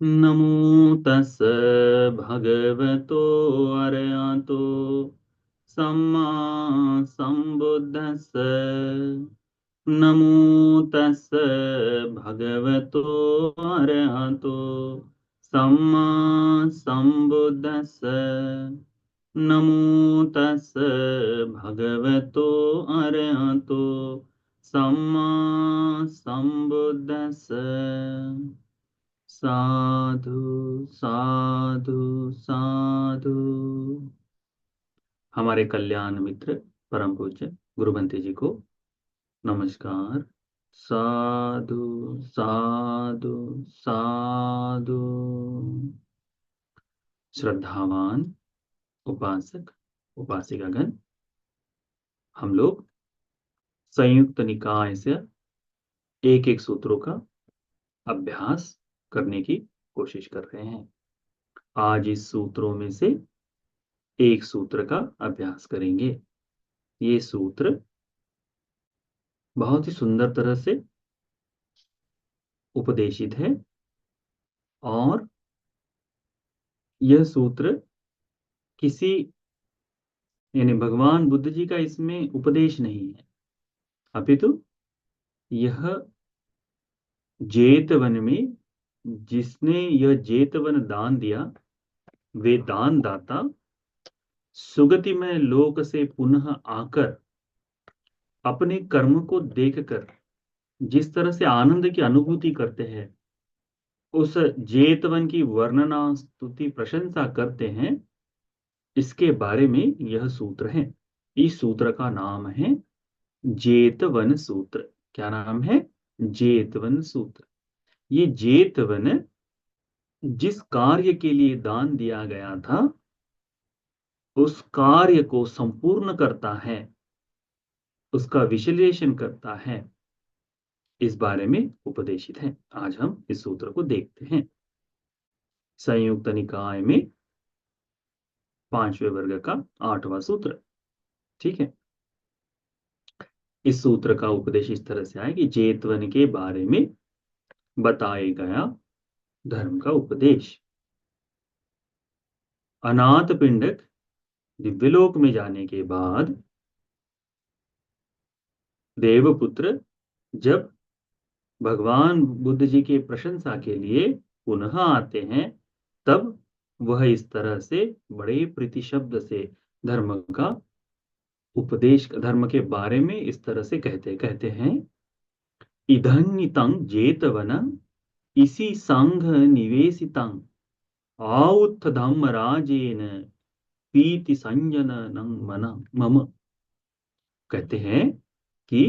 नमो तस् भगवतो अरहतो सम्मा सम्बुद्धस्स। नमो तस् भगवतो अरहतो सम्मा सम्बुद्धस्स। नमो तस् भगवतो अरहतो सम्मा सम्बुद्धस्स। साधु साधु साधु। हमारे कल्याण मित्र परम पूज्य गुरुबंते जी को नमस्कार। साधु साधु साधु। श्रद्धावान उपासक उपासिकागण, हम लोग संयुक्त निकाय से एक एक सूत्रों का अभ्यास करने की कोशिश कर रहे हैं। आज इस सूत्रों में से एक सूत्र का अभ्यास करेंगे। ये सूत्र बहुत ही सुंदर तरह से उपदेशित है और यह सूत्र किसी यानी भगवान बुद्ध जी का इसमें उपदेश नहीं है, अपितु यह जेतवन में जिसने यह जेतवन दान दिया, वे दान दाता सुगतिमय लोक से पुनः आकर अपने कर्म को देखकर जिस तरह से आनंद की अनुभूति करते हैं, उस जेतवन की वर्णना स्तुति प्रशंसा करते हैं, इसके बारे में यह सूत्र है। इस सूत्र का नाम है जेतवन सूत्र। क्या नाम है? जेतवन सूत्र। ये जेतवन जिस कार्य के लिए दान दिया गया था, उस कार्य को संपूर्ण करता है, उसका विश्लेषण करता है, इस बारे में उपदेशित है। आज हम इस सूत्र को देखते हैं। संयुक्त निकाय में 5वें वर्ग का 8वां सूत्र। ठीक है। इस सूत्र का उपदेश इस तरह से आए कि जेतवन के बारे में बताए गया धर्म का उपदेश। अनाथ पिंडक दिव्यलोक में जाने के बाद देवपुत्र जब भगवान बुद्ध जी की प्रशंसा के लिए पुनः आते हैं, तब वह इस तरह से बड़े प्रीति शब्द से धर्म का उपदेश, धर्म के बारे में इस तरह से कहते हैं। इधन्नितं जेतवन इसी संघ निवेशितं आउत्थ धम्मराजेन पीति संजन मन मम। कहते हैं कि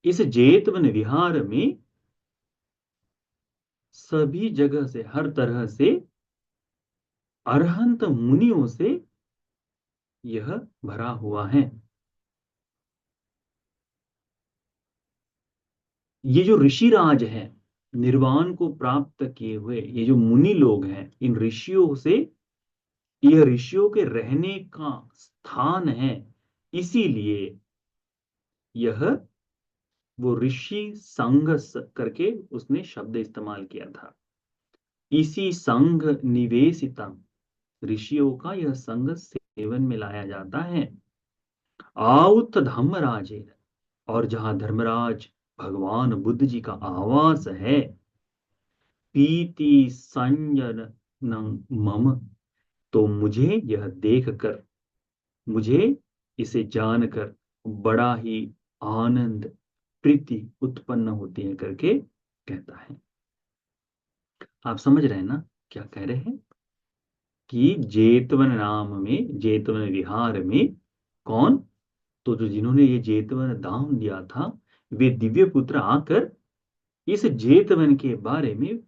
इस जेतवन विहार में सभी जगह से, हर तरह से अरहंत मुनियों से यह भरा हुआ है। ये जो ऋषिराज है, निर्वाण को प्राप्त किए हुए ये जो मुनि लोग हैं, इन ऋषियों से, यह ऋषियों के रहने का स्थान है। इसीलिए यह वो ऋषि संघ करके उसने शब्द इस्तेमाल किया था। इसी संघ निवेशितम, ऋषियों का यह संघ सेवन में लाया जाता है। आउत धर्मराजे, और जहां धर्मराज भगवान बुद्ध जी का आवास है, पीति संजन मम, तो मुझे यह देखकर, मुझे इसे जानकर बड़ा ही आनंद प्रीति उत्पन्न होती है करके कहता है। आप समझ रहे हैं ना क्या कह रहे हैं? कि जेतवन नाम में, जेतवन विहार में कौन? तो जो जिन्होंने ये जेतवन दान दिया था, वे दिव्य पुत्र आकर इस जेतवन के बारे में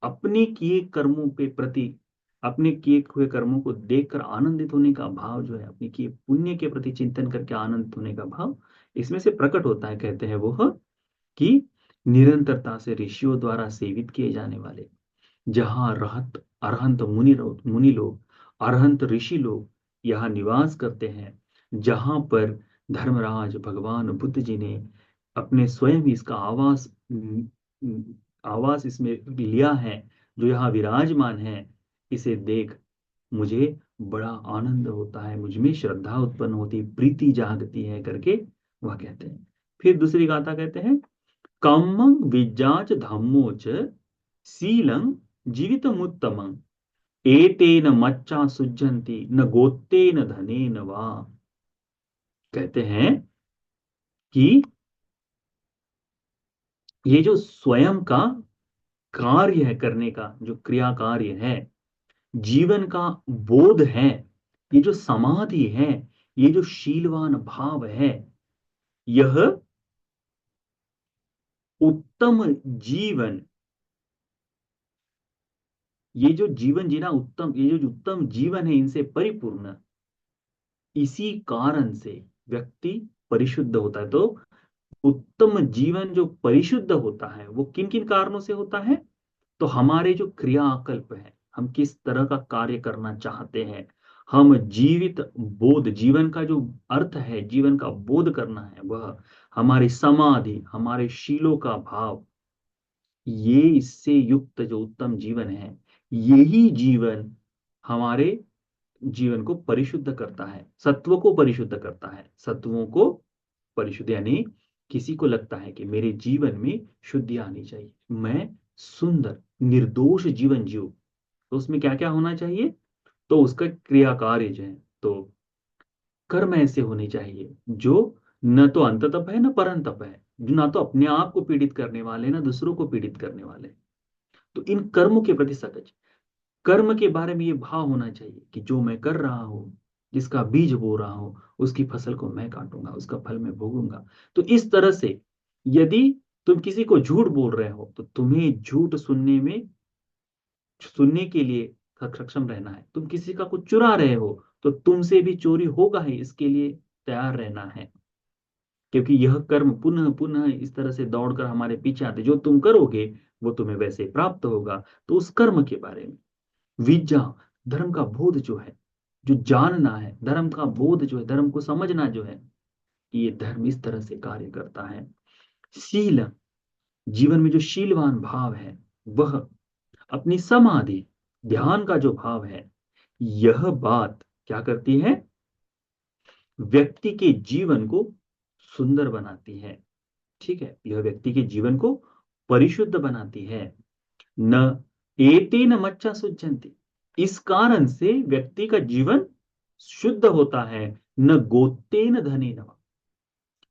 अपने किए कर्मों के प्रति, अपने किए हुए कर्मों को देखकर आनंदित होने का भाव जो है, अपने किए पुण्य के प्रति चिंतन करके आनंदित होने का भाव इसमें से प्रकट होता है। कहते हैं वह कि निरंतरता से ऋषियों द्वारा सेवित किए जाने वाले, जहां रहत अरहंत मुनि लोग, अरहंत ऋषि लोग यहाँ निवास करते हैं, जहां पर धर्मराज भगवान बुद्ध जी ने अपने स्वयं ही इसका आवास आवास इसमें लिया है, जो यहाँ विराजमान है, इसे देख मुझे बड़ा आनंद होता है, मुझ में श्रद्धा उत्पन्न होती है, प्रीति जागती है करके वह कहते हैं। फिर दूसरी गाथा कहते हैं, कामं विज्जाच धम्मोच शीलं जीवितमुत्तमं एतेन मच्चा सुज्जन्ति न गोत्तेन धनेन वा। कहते हैं कि ये जो स्वयं का कार्य है, करने का जो क्रिया कार्य है, जीवन का बोध है, ये जो समाधि है, ये जो शीलवान भाव है, यह उत्तम जीवन, ये जो जीवन जीना उत्तम, ये जो उत्तम जीवन है, इनसे परिपूर्ण, इसी कारण से व्यक्ति परिशुद्ध होता है। तो उत्तम जीवन जो परिशुद्ध होता है वो किन किन कारणों से होता है? तो हमारे जो क्रियाकल्प है, हम किस तरह का कार्य करना चाहते हैं, हम जीवित बोध, जीवन का जो अर्थ है, जीवन का बोध करना है, वह हमारी समाधि, हमारे शीलों का भाव, ये इससे युक्त जो उत्तम जीवन है, यही जीवन हमारे जीवन को परिशुद्ध करता है, सत्वों को परिशुद्ध करता है, सत्वों को परिशुद्ध, यानी किसी को लगता है कि मेरे जीवन में शुद्धि आनी चाहिए, मैं सुंदर निर्दोष जीवन जीऊं, तो उसमें क्या क्या होना चाहिए? तो उसका क्रिया कार्य जो है, तो कर्म ऐसे होने चाहिए जो न तो अंततप है न परंतप है, जो ना तो अपने आप को पीड़ित करने वाले ना दूसरों को पीड़ित करने वाले। तो इन कर्मों के प्रति सतत, कर्म के बारे में ये भाव होना चाहिए कि जो मैं कर रहा हूं, जिसका बीज बो रहा हूं, उसकी फसल को मैं काटूंगा, उसका फल मैं भोगूंगा। तो इस तरह से यदि तुम किसी को झूठ बोल रहे हो, तो तुम्हें झूठ सुनने के लिए सक्षम रहना है। तुम किसी का कुछ चुरा रहे हो, तो तुमसे भी चोरी होगा ही, इसके लिए तैयार रहना है, क्योंकि यह कर्म पुनः पुनः इस तरह से दौड़कर हमारे पीछे आते, जो तुम करोगे वो तुम्हें वैसे प्राप्त होगा। तो उस कर्म के बारे में विज्ञा, धर्म का बोध जो है, जो जानना है, धर्म का बोध जो है, धर्म को समझना जो है, कि ये धर्म इस तरह से कार्य करता है। शील, जीवन में जो शीलवान भाव है, वह अपनी समाधि, ध्यान का जो भाव है, यह बात क्या करती है? व्यक्ति के जीवन को सुंदर बनाती है। ठीक है, यह व्यक्ति के जीवन को परिशुद्ध बनाती है। न एतेन मच्चा सुज्जन्ति, इस कारण से व्यक्ति का जीवन शुद्ध होता है। न गोत्तेन धनेन,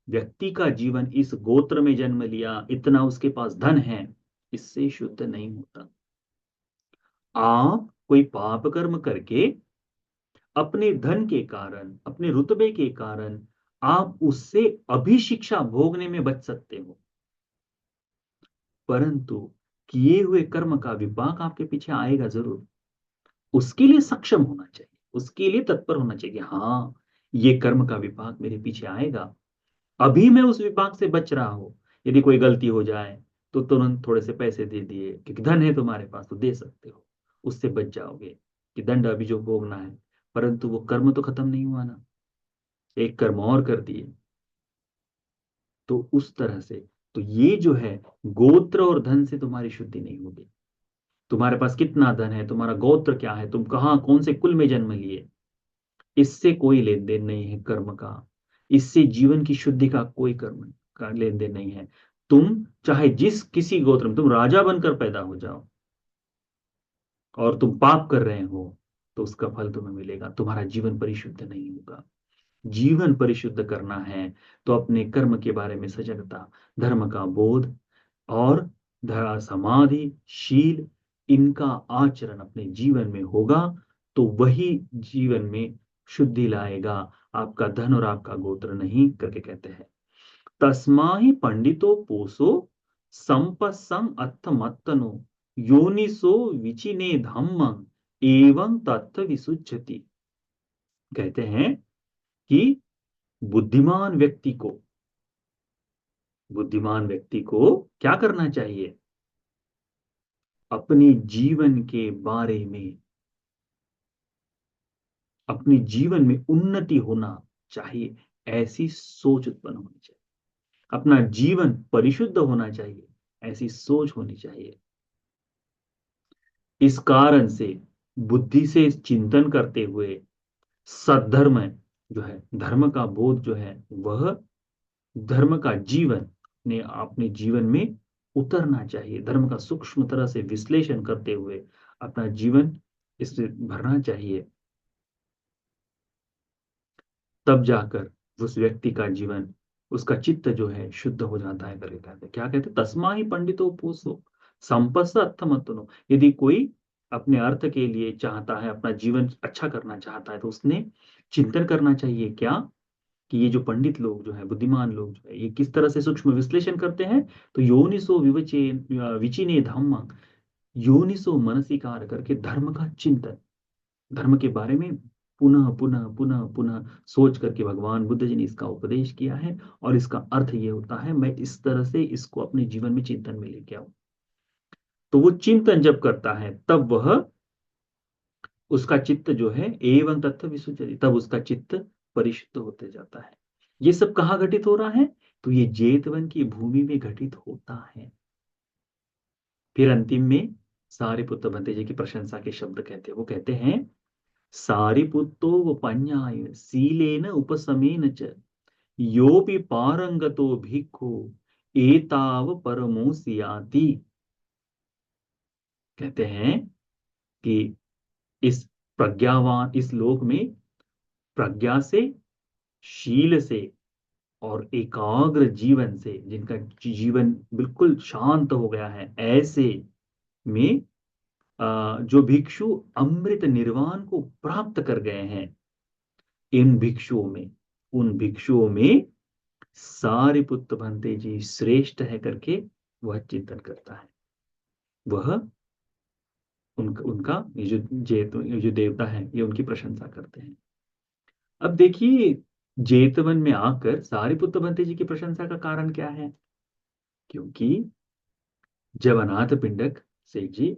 व्यक्ति का जीवन इस गोत्र में जन्म लिया, इतना उसके पास धन है, इससे शुद्ध नहीं होता। आप कोई पाप कर्म करके अपने धन के कारण, अपने रुतबे के कारण आप उससे अभिशिक्षा भोगने में बच सकते हो, परंतु किए हुए कर्म का विपाक आपके पीछे आएगा जरूर। उसके लिए सक्षम होना चाहिए, उसके लिए तत्पर होना चाहिए कि हाँ, ये कर्म का विपाक मेरे पीछे आएगा, अभी मैं उस विपाक से बच रहा हूं। यदि कोई गलती हो जाए तो तुरंत थोड़े से पैसे दे दिए, क्योंकि धन है तुम्हारे पास तो दे सकते हो, उससे बच जाओगे कि दंड अभी जो भोगना है। परंतु वो कर्म तो खत्म नहीं हुआ ना, एक कर्म और कर दिए। तो उस तरह से, तो ये जो है, गोत्र और धन से तुम्हारी शुद्धि नहीं होगी। तुम्हारे पास कितना धन है, तुम्हारा गोत्र क्या है, तुम कहाँ कौन से कुल में जन्म लिए, इससे कोई लेन देन नहीं है कर्म का। इससे जीवन की शुद्धि का कोई कर्म का लेन देन नहीं है। तुम चाहे जिस किसी गोत्र में, तुम राजा बनकर पैदा हो जाओ और तुम पाप कर रहे हो, तो उसका फल तुम्हें मिलेगा, तुम्हारा जीवन परिशुद्ध नहीं होगा। जीवन परिशुद्ध करना है तो अपने कर्म के बारे में सजगता, धर्म का बोध और धरा समाधि, शील, इनका आचरण अपने जीवन में होगा, तो वही जीवन में शुद्धि लाएगा, आपका धन और आपका गोत्र नहीं, करके कहते हैं। तस्मा ही पंडितो पोसो संपस्सम अर्थमत्तनो योनिसो विचिने धम्म एवं तत्व विसुच्यति। कहते हैं कि बुद्धिमान व्यक्ति को, बुद्धिमान व्यक्ति को क्या करना चाहिए? अपने जीवन के बारे में, अपने जीवन में उन्नति होना चाहिए, ऐसी सोच उत्पन्न होनी चाहिए। अपना जीवन परिशुद्ध होना चाहिए, ऐसी सोच होनी चाहिए। इस कारण से बुद्धि से चिंतन करते हुए सद्धर्म जो है, धर्म का बोध जो है, वह धर्म का जीवन ने अपने जीवन में उतरना चाहिए। धर्म का सूक्ष्म तरह से विश्लेषण करते हुए अपना जीवन इससे भरना चाहिए। तब जाकर उस व्यक्ति का जीवन, उसका चित्त जो है शुद्ध हो जाता है करके कहते हैं। क्या कहते हैं? तस्मा ही पंडितो पूसो संपस्स अर्थमतनो। यदि कोई अपने अर्थ के लिए चाहता है, अपना जीवन अच्छा करना चाहता है, तो उसने चिंतन करना चाहिए क्या, कि ये जो पंडित लोग जो है, बुद्धिमान लोग जो है, ये किस तरह से सूक्ष्म विश्लेषण करते हैं। तो योनिसो विवचे विचिने धम्म, योनिसो मनसिकार करके धर्म का चिंतन, धर्म के बारे में पुनः पुनः पुनः पुनः सोच करके भगवान बुद्ध जी ने इसका उपदेश किया है। और इसका अर्थ ये होता है, मैं इस तरह से इसको अपने जीवन में चिंतन में लेके आऊं। तो वो चिंतन जब करता है तब वह, उसका चित्त जो है एवं तत्व विसुचति, तब उसका चित्त परिशुद्ध होते जाता है। ये सब कहाँ घटित हो रहा है? तो ये जेतवन की भूमि में घटित होता है। फिर अंतिम में सारिपुत्र भंते जी की प्रशंसा के शब्द कहते हैं। वो कहते हैं, सारिपुत्तो वपन्याय सीलेन उपसमेन च योपि पारंगतो भिक्खु एताव परमो सियाति। कहते हैं कि इस प्रज्ञावान, इस लोक में प्रज्ञा से, शील से और एकाग्र जीवन से, जिनका जीवन बिल्कुल शांत हो गया है, ऐसे में जो भिक्षु अमृत निर्वाण को प्राप्त कर गए हैं, इन भिक्षुओं में, उन भिक्षुओं में सारिपुत्र भंते जी श्रेष्ठ है करके वह चिंतन करता है। वह उनका ये जो देवता है, ये उनकी प्रशंसा करते हैं। अब देखिए, जेतवन में आकर सारिपुत्र भंते जी की प्रशंसा का कारण क्या है? क्योंकि जब अनाथ पिंडक सेठ जी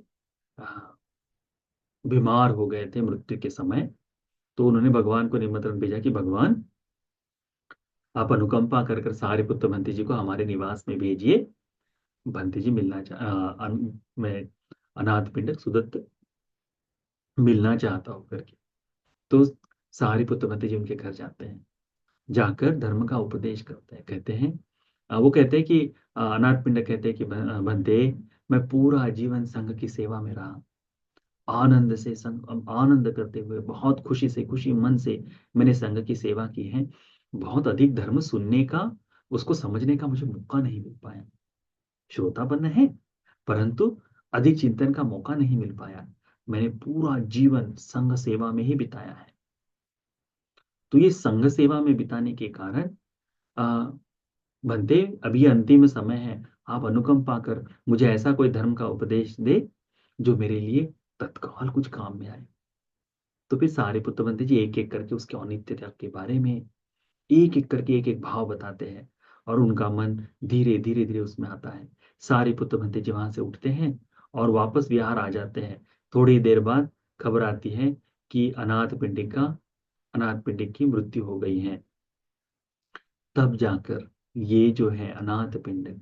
आ, बीमार हो गए थे मृत्यु के समय, तो उन्होंने भगवान को निमंत्रण भेजा कि भगवान, आप अनुकंपा कर कर सारिपुत्र भंते जी को हमारे निवास में भेजिए। भंते जी मैं अनाथ पिंडक सुदत्त मिलना चाहता हूँ करके। तो सारिपुत्र भंते जी उनके घर जाते हैं, जाकर धर्म का उपदेश करते हैं। कहते हैं, वो कहते हैं कि अनाथ पिंडक कहते हैं कि भंते, मैं पूरा जीवन संघ की सेवा में रहा, आनंद से संग आनंद करते हुए, बहुत खुशी से, खुशी मन से मैंने संघ की सेवा की है। बहुत अधिक धर्म सुनने का, उसको समझने का मुझे मौका नहीं मिल पाया। श्रोतापन्न है, परंतु अधिक चिंतन का मौका नहीं मिल पाया। मैंने पूरा जीवन संघ सेवा में ही बिताया है। तो ये संघ सेवा में बिताने के कारण आ, बनते, अभी अंतिम समय है, आप अनुकंपा कर मुझे ऐसा कोई धर्म का उपदेश दे जो मेरे लिए तत्काल कुछ काम में आए। तो फिर सारे पुत्र बनते जी एक एक करके उसके औन्नित्यता के बारे में एक एक करके एक एक भाव बताते हैं, और उनका मन धीरे धीरे धीरे उसमें आता है। सारे पुत्र बनते जी वहां से उठते हैं और वापस बिहार आ जाते हैं। थोड़ी देर बाद खबर आती है कि अनाथ पिंडिक की मृत्यु हो गई है। तब जाकर ये जो है अनाथ पिंडक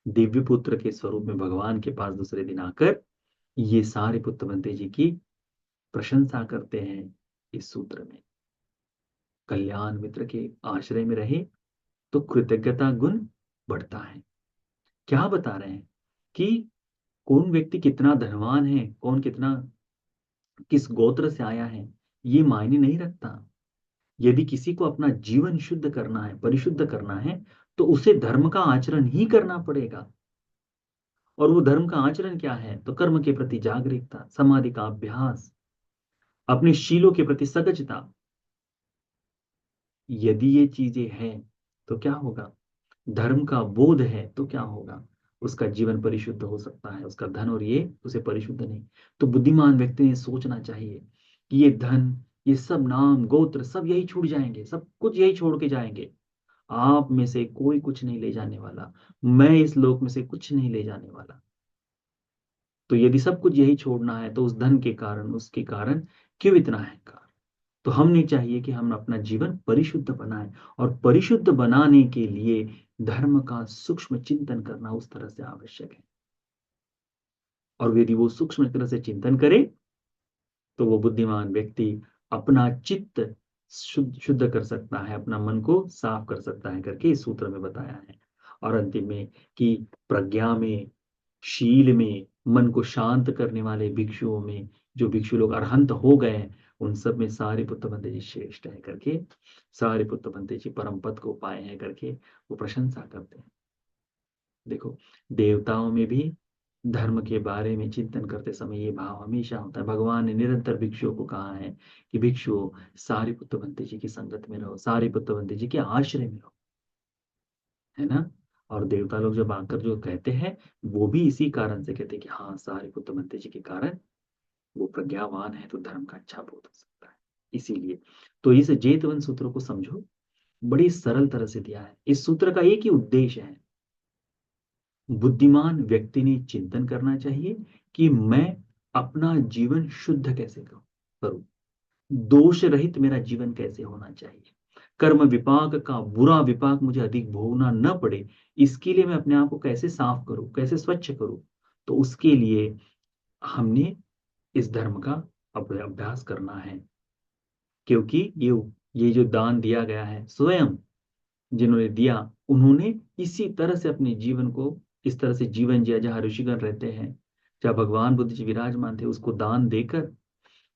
दिव्य पुत्र के स्वरूप में भगवान के पास दूसरे दिन आकर ये सारे पुत्र बनते जी की प्रशंसा करते हैं। इस सूत्र में, कल्याण मित्र के आश्रय में रहे तो कृतज्ञता गुण बढ़ता है। क्या बता रहे हैं कि कौन व्यक्ति कितना धनवान है, कौन कितना किस गोत्र से आया है, ये मायने नहीं रखता। यदि किसी को अपना जीवन शुद्ध करना है, परिशुद्ध करना है, तो उसे धर्म का आचरण ही करना पड़ेगा। और वो धर्म का आचरण क्या है? तो कर्म के प्रति जागरूकता, समाधि का अभ्यास, अपने शीलों के प्रति सजगता। यदि ये चीजें हैं तो क्या होगा? धर्म का बोध है तो क्या होगा? उसका जीवन परिशुद्ध हो सकता है, उसका धन और ये उसे परिशुद्ध नहीं। तो बुद्धिमान व्यक्ति ने सोचना चाहिए कि ये धन, ये सब नाम गोत्र सब यही छूट जाएंगे, सब कुछ यही छोड़ के जाएंगे। आप में से कोई कुछ नहीं ले जाने वाला, मैं इस लोक में से कुछ नहीं ले जाने वाला। तो यदि सब कुछ यही छोड़ना है, तो उस धन के कारण, उसके कारण क्यों इतना अहंकार? तो हमने चाहिए कि हम अपना जीवन परिशुद्ध बनाएं, और परिशुद्ध बनाने के लिए धर्म का सूक्ष्म चिंतन करना उस तरह से आवश्यक है। और यदि वो सूक्ष्म तरह से चिंतन करे तो वो बुद्धिमान व्यक्ति अपना चित्त शुद्ध कर सकता है, अपना मन को साफ कर सकता है करके इस सूत्र में बताया है। और अंतिम में कि प्रज्ञा में, शील में, मन को शांत करने वाले भिक्षुओं में, जो भिक्षु लोग अरहंत हो गए हैं, उन सब में सारिपुत्र बंते जी श्रेष्ठ है करके, सारिपुत्र बंते जी परम पद को पाए हैं करके वो प्रशंसा करते हैं। देखो, देवताओं में भी धर्म के बारे में चिंतन करते समय ये भाव हमेशा होता है। भगवान ने निरंतर भिक्षुओं को कहा है कि भिक्षुओं, सारिपुत्र बंते जी की संगत में रहो, सारिपुत्र बंते जी के आश्रय में रहो, है ना। और देवता लोग जब आकर जो कहते हैं, वो भी इसी कारण से कहते हैं कि हाँ, सारिपुत्र बंते जी के कारण वो प्रज्ञावान है, तो धर्म का अच्छा बोध हो सकता है। इसीलिए तो इस जेतवन सूत्र को समझो, बड़ी सरल तरह से दिया है। इस सूत्र का एक ही उद्देश्य है, बुद्धिमान व्यक्ति ने चिंतन करना चाहिए कि मैं अपना जीवन शुद्ध कैसे करूं, दोष रहित मेरा जीवन कैसे होना चाहिए, कर्म विपाक का बुरा विपाक मुझे अधिक भोगना न पड़े, इसके लिए मैं अपने आप को कैसे साफ करूं, कैसे स्वच्छ करूं। तो उसके लिए हमने इस धर्म का अभ्यास करना है। क्योंकि ये जो दान दिया गया है, स्वयं जिन्होंने दिया, उन्होंने इसी तरह से अपने जीवन को इस तरह से जीवन जिया, जहाँ ऋषिगण रहते हैं, जहाँ भगवान बुद्ध जी विराजमान थे, उसको दान देकर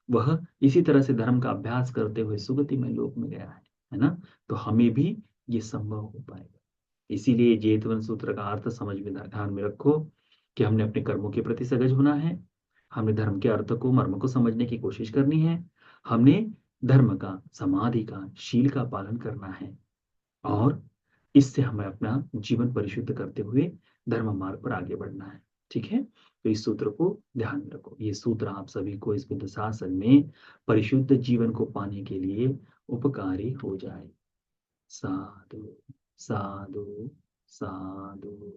वह इसी तरह से धर्म का अभ्यास करते हुए सुगति में लोक में गया है ना। तो हमें भी ये संभव हो पाएगा। इसीलिए जेतवन सूत्र का अर्थ समझ में ध्यान में रखो कि हमने अपने कर्मों के प्रति सजग होना है, हमने धर्म के अर्थ को, मर्म को समझने की कोशिश करनी है, हमने धर्म का, समाधि का, शील का पालन करना है, और इससे हमें अपना जीवन परिशुद्ध करते हुए धर्म मार्ग पर आगे बढ़ना है। ठीक है, तो इस सूत्र को ध्यान में रखो। ये सूत्र आप सभी को इस बुद्ध शासन में परिशुद्ध जीवन को पाने के लिए उपकारी हो जाए। साधु साधु साधु।